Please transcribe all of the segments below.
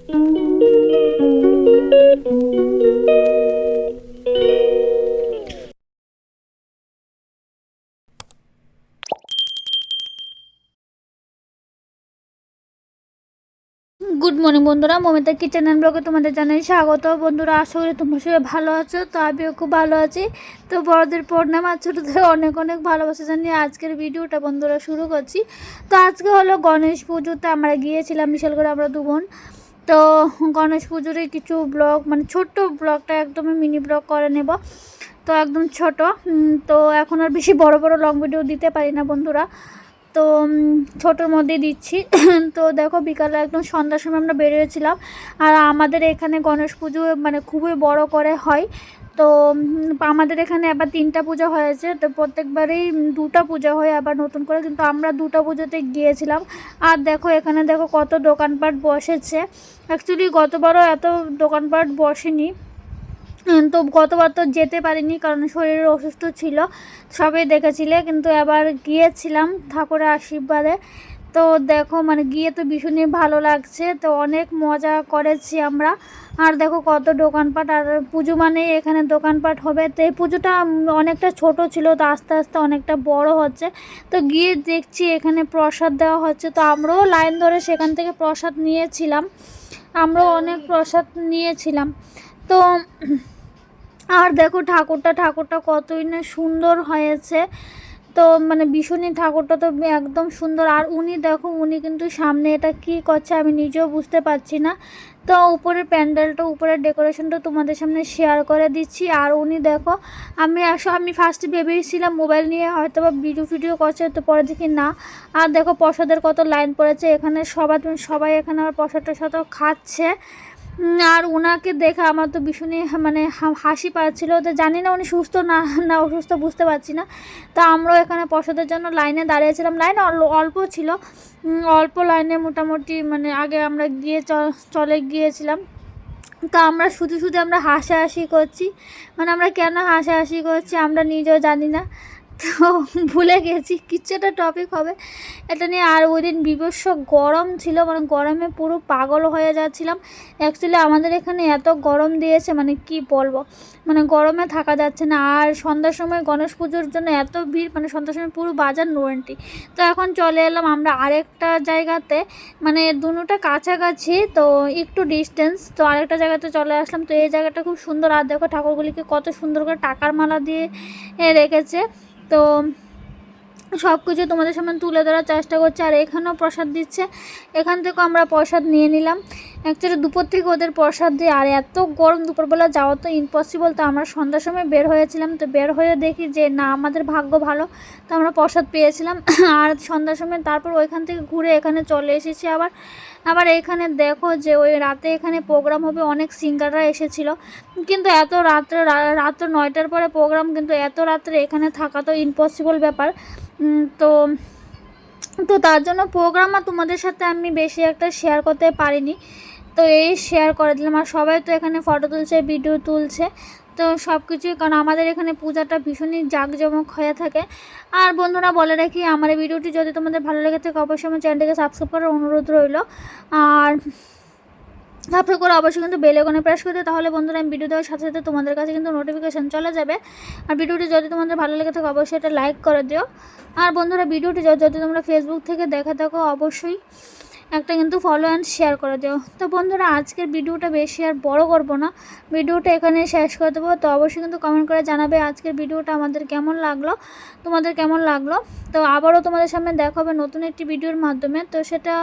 Good morning বন্ধুরা, Momita kitchen and ব্লগে তোমাদের জানাই স্বাগত। বন্ধুরা, আশা করি তোমরা সবাই ভালো আছো। তো আমিও খুব ভালো আছি। তো বড়দের প্রণাম আর ছোটোদের অনেক অনেক ভালোবাসা জানিয়ে আজকের ভিডিওটা বন্ধুরা শুরু করছি। তো আজকে হলো গণেশ পুজোতে আমরা গিয়েছিলাম, বিশাল করে আমরা দু বোন। তো গণেশ পুজোরই কিছু ব্লগ, মানে ছোট্ট ব্লগটা একদমই মিনি ব্লগ করে নেব। তো একদম ছোট। তো এখন আর বেশি বড় বড় লং ভিডিও দিতে পারি না বন্ধুরা, তো ছোটোর মধ্যে দিচ্ছি। তো দেখো, বিকালে একদম সন্ধ্যার সময় আমরা বেরিয়েছিলাম। আর আমাদের এখানে গণেশ পুজো মানে খুবই বড় করে হয়। তো আমাদের এখানে আবার 3টা পূজা হয়েছে। তো প্রত্যেকবারেই 2টা পূজা হয় আবার নতুন করে, কিন্তু আমরা 2টা পুজোতে গিয়েছিলাম। আর দেখো এখানে দেখো কত দোকানপাট বসেছে। অ্যাকচুয়ালি গতবারও এত দোকানপাট বসেনি। তো গতবার তো যেতে পারিনি কারণ শরীর অসুস্থ ছিল, সবাই দেখেছিলে। কিন্তু এবার গিয়েছিলাম ঠাকুরের আশীর্বাদে। তো দেখো মানে গিয়ে তো ভীষণই ভালো লাগছে। তো অনেক মজা করেছি আমরা। আর দেখো কত দোকানপাট, আর পুজো মানে এখানে দোকানপাট হবে। তো এই পুজোটা অনেকটা ছোট ছিল, তো আস্তে আস্তে অনেকটা বড় হচ্ছে। তো গিয়ে দেখছি এখানে প্রসাদ দেওয়া হচ্ছে। তো আমরাও লাইন ধরে সেখান থেকে প্রসাদ নিয়েছিলাম, আমরাও অনেক প্রসাদ নিয়েছিলাম। তো আর দেখো ঠাকুরটা কতই না সুন্দর হয়েছে। তো মানে ভীষণই ঠাকুরটা তো একদম সুন্দর। আর উনি দেখো, উনি কিন্তু সামনে এটা কি করছে আমি নিজেও বুঝতে পারছি না। তো উপরের প্যান্ডেলটা, উপরের ডেকোরেশনটা তোমাদের সামনে শেয়ার করে দিচ্ছি। আর উনি দেখো, আমি ফার্স্টে ভেবেছিলাম মোবাইল নিয়ে হয়তো বা ভিডিও করছে, তো পরে দেখি না। আর দেখো প্রসাদের কত লাইন পড়েছে এখানে, সবাই এখানে আবার প্রসাদটার সাথে খাচ্ছে। আর ওনাকে দেখে আমার তো ভীষণই মানে হাসি পাচ্ছিলো। তো জানি না উনি সুস্থ না অসুস্থ বুঝতে পারছি না। তো আমরাও এখানে প্রসাদের জন্য লাইনে দাঁড়িয়েছিলাম। লাইন অল্প ছিল, অল্প লাইনে মোটামুটি মানে আগে আমরা চলে গিয়েছিলাম। তো আমরা শুধু আমরা হাসাহাসি করছি, মানে আমরা কেন হাসাহাসি করছি আমরা নিজেও জানি না। তো ভুলে গেছি, কিচ্ছু একটা টপিক হবে এটা নিয়ে। আর ওই দিন বিভৎস গরম ছিল, মানে গরমে পুরো পাগল হয়ে যাচ্ছিলাম। অ্যাকচুয়ালি আমাদের এখানে এত গরম দিয়েছে মানে কি বলবো, মানে গরমে থাকা যাচ্ছে না। আর সন্ধ্যার সময় গণেশ পুজোর জন্য এত ভিড়, মানে সন্ধ্যার সময় পুরো বাজার নোয়েন্টি। তো এখন চলে এলাম আমরা আরেকটা জায়গাতে, মানে দুটোটা কাছাকাছি, তো একটু ডিস্টেন্স। তো আরেকটা জায়গাতে চলে আসলাম। তো এই জায়গাটা খুব সুন্দর। আর দেখো ঠাকুরগুলিকে কত সুন্দর করে টাকার মালা দিয়ে রেখেছে। তো সব কিছু তোমাদের সামনে তুলে ধরার চেষ্টা করছে। আর এখানেও প্রসাদ দিচ্ছে, এখান থেকেও আমরা প্রসাদ নিয়ে নিলাম। অ্যাকচুয়ালি দুপুর থেকে ওদের প্রসাদ দিয়ে, আর এত গরম দুপুরবেলা যাওয়া তো ইম্পসিবল। তো আমরা সন্ধ্যার সময় বের হয়েছিলাম। তো বের হয়ে দেখি যে না, আমাদের ভাগ্য ভালো, তো আমরা প্রসাদ পেয়েছিলাম। আর সন্ধ্যার সময় তারপর ওইখান থেকে ঘুরে এখানে চলে এসেছি আবার এখানে দেখো যে ওই রাতে এখানে প্রোগ্রাম হবে, অনেক সিঙ্গাররা এসেছিলো। কিন্তু এত রাত্রে, রাত 9টার পরে প্রোগ্রাম, কিন্তু এত রাত্রে এখানে থাকা তো ইম্পসিবল ব্যাপার। তো তো তার জন্য প্রোগ্রাম আর তোমাদের সাথে আমি বেশি একটা শেয়ার করতে পারিনি। তো এই শেয়ার করে দিলাম। আর সবাই তো এখানে ফটো তুলছে, ভিডিও তুলছে। তো সব কিছুই, কারণ আমাদের এখানে পূজাটা ভীষণই জাঁকজমক হয়ে থাকে। আর বন্ধুরা বলে রাখি, আমার এই ভিডিওটি যদি তোমাদের ভালো লেগে থাকে অবশ্যই আমার চ্যানেলটিকে সাবস্ক্রাইব করার অনুরোধ রইল। আর সাবস্ক্রাইব করে অবশ্যই কিন্তু বেল আইকনে প্রেস করে দিও, তাহলে বন্ধুরা আমি ভিডিও দেওয়ার সাথে সাথে তোমাদের কাছে কিন্তু নোটিফিকেশান চলে যাবে। আর ভিডিওটি যদি তোমাদের ভালো লেগে থাকে অবশ্যই এটা লাইক করে দিও। আর বন্ধুরা ভিডিওটি যদি তোমরা ফেসবুক থেকে দেখে থাকো অবশ্যই একটা কিন্তু ফলো অ্যান্ড শেয়ার করে দিও। তো বন্ধুরা আজকের ভিডিওটা বেশি আর বড় করব না, ভিডিওটা এখানে শেষ করে দেবো। তো অবশ্যই কিন্তু কমেন্ট করে জানাবে আজকের ভিডিওটা আমাদের কেমন লাগলো, তোমাদের কেমন লাগলো। তো আবারও তোমাদের সামনে দেখা হবে নতুন একটি ভিডিওর মাধ্যমে। তো সেটা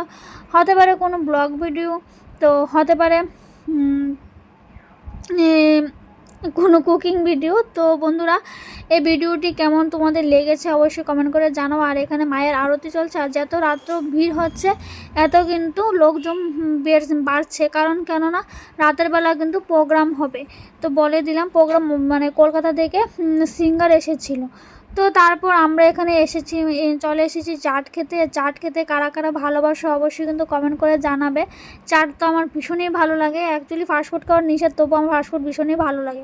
হতে পারে কোনো ব্লগ ভিডিও, তো হতে পারে কোনো কুকিং ভিডিও। তো বন্ধুরা এই ভিডিওটি কেমন তোমাদের লেগেছে অবশ্যই কমেন্ট করে জানাও। আর এখানে মায়ের আরতি চলছে, আর যত রাত্র ভিড় হচ্ছে এত কিন্তু লোকজন বাড়ছে, কারণ কেননা রাতের বেলা কিন্তু প্রোগ্রাম হবে। তো বলে দিলাম, প্রোগ্রাম মানে কলকাতা থেকে সিঙ্গার এসেছিল। তো তারপর আমরা এখানে চলে এসেছি চাট খেতে কারা কারা ভালোবাসো অবশ্যই কিন্তু কমেন্ট করে জানাবে। চাট তো আমার ভীষণই ভালো লাগে। অ্যাকচুয়ালি ফাস্টফুড খাওয়ার নিষেধ, তবু আমার ফাস্টফুড ভীষণই ভালো লাগে।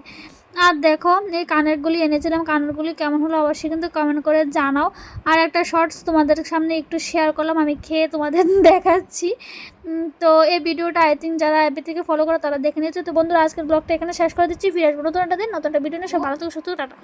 আর দেখো এই কানেরগুলি এনেছিলাম, কানেরগুলি কেমন হলো অবশ্যই কিন্তু কমেন্ট করে জানাও। আর একটা শর্টস তোমাদের সামনে একটু শেয়ার করলাম, আমি খেয়ে তোমাদের দেখাচ্ছি। তো এই ভিডিওটা আই থিঙ্ক যারা অ্যাপে থেকে ফলো করো তারা দেখে নিয়েছে। তো বন্ধুরা আজকের ব্লগটা এখানে শেষ করে দিচ্ছি। ফিরে আসবো নতুন একটা দিন নতুন একটা ভিডিও নিয়ে। সব ভালো থেকে সুস্থ, টাটা।